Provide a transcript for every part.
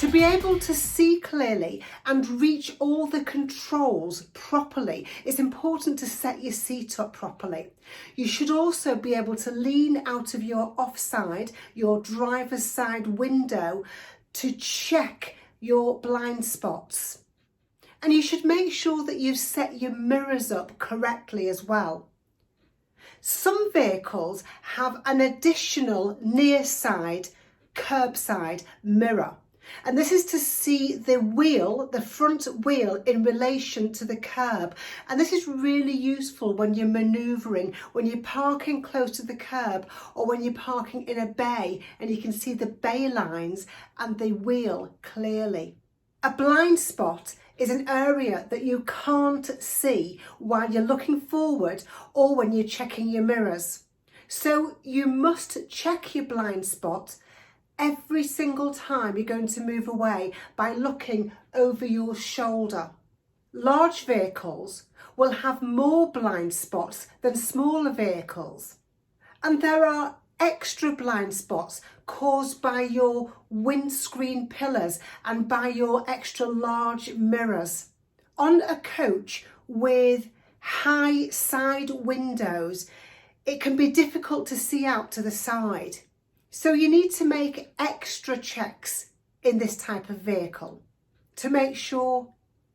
To be able to see clearly and reach all the controls properly, it's important to set your seat up properly. You should also be able to lean out of your offside, your driver's side window, to check your blind spots. And you should make sure that you've set your mirrors up correctly as well. Some vehicles have an additional near side, curbside mirror. And this is to see the wheel, the front wheel, in relation to the curb. And this is really useful when you're manoeuvring, when you're parking close to the curb, or when you're parking in a bay and you can see the bay lines and the wheel clearly. A blind spot is an area that you can't see while you're looking forward or when you're checking your mirrors. So you must check your blind spot every single time you're going to move away by looking over your shoulder. Large vehicles will have more blind spots than smaller vehicles. And there are extra blind spots caused by your windscreen pillars and by your extra large mirrors. On a coach with high side windows, it can be difficult to see out to the side. So you need to make extra checks in this type of vehicle to make sure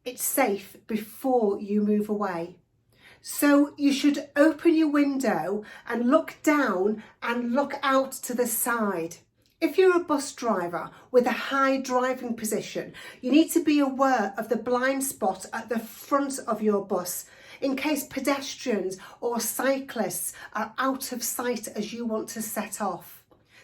it's safe before you move away. So you should open your window and look down and look out to the side. If you're a bus driver with a high driving position, you need to be aware of the blind spot at the front of your bus in case pedestrians or cyclists are out of sight as you want to set off.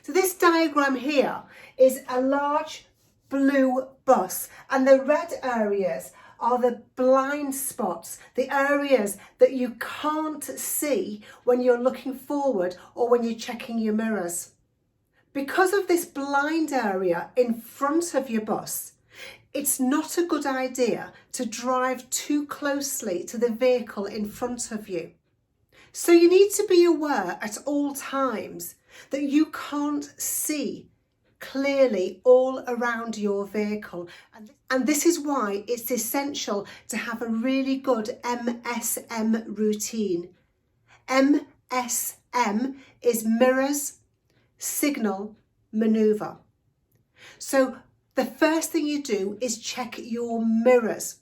So this diagram here is a large blue bus, and the red areas are the blind spots, the areas that you can't see when you're looking forward or when you're checking your mirrors. Because of this blind area in front of your bus, it's not a good idea to drive too closely to the vehicle in front of you. So you need to be aware at all times that you can't see clearly all around your vehicle. And this is why it's essential to have a really good MSM routine. MSM is mirrors, signal, manoeuvre. So the first thing you do is check your mirrors.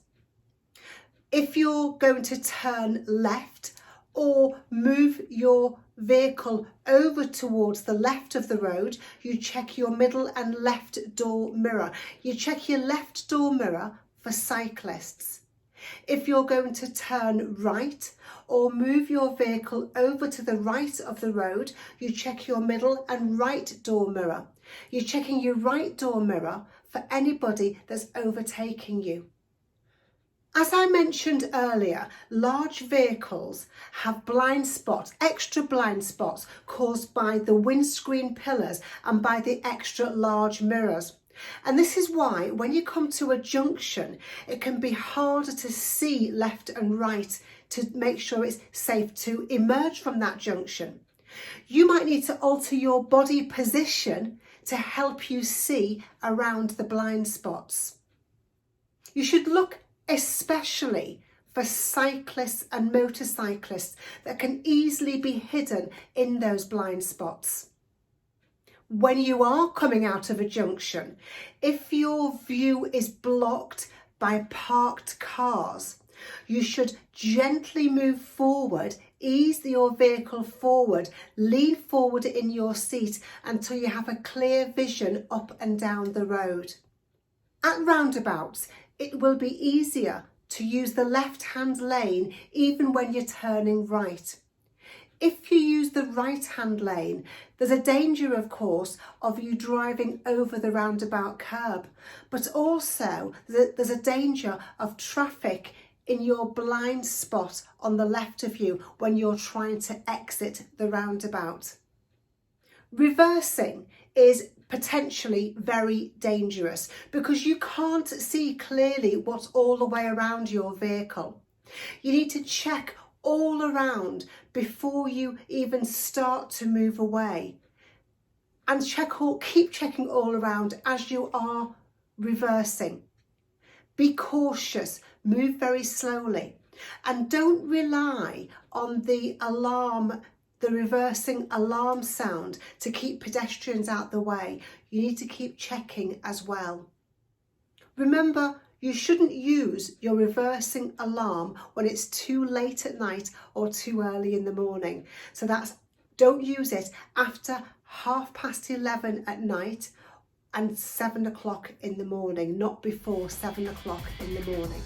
If you're going to turn left or move your vehicle over towards the left of the road, you check your middle and left door mirror. You check your left door mirror for cyclists. If you're going to turn right or move your vehicle over to the right of the road, you check your middle and right door mirror. You're checking your right door mirror for anybody that's overtaking you. As I mentioned earlier, large vehicles have blind spots, extra blind spots caused by the windscreen pillars and by the extra large mirrors. And this is why when you come to a junction, it can be harder to see left and right to make sure it's safe to emerge from that junction. You might need to alter your body position to help you see around the blind spots. You should look especially for cyclists and motorcyclists that can easily be hidden in those blind spots. When you are coming out of a junction, if your view is blocked by parked cars, you should gently move forward, ease your vehicle forward, lean forward in your seat until you have a clear vision up and down the road. At roundabouts, it will be easier to use the left-hand lane even when you're turning right. If you use the right-hand lane, there's a danger, of course, of you driving over the roundabout curb, but also there's a danger of traffic in your blind spot on the left of you when you're trying to exit the roundabout. Reversing is potentially very dangerous because you can't see clearly what's all the way around your vehicle. You need to check all around before you even start to move away, and keep checking all around as you are reversing. Be cautious, move very slowly, and don't rely on the alarm, the reversing alarm sound to keep pedestrians out the way. You need to keep checking as well. Remember, you shouldn't use your reversing alarm when it's too late at night or too early in the morning. So don't use it after 11:30 at night and 7 o'clock in the morning, not before 7 o'clock in the morning.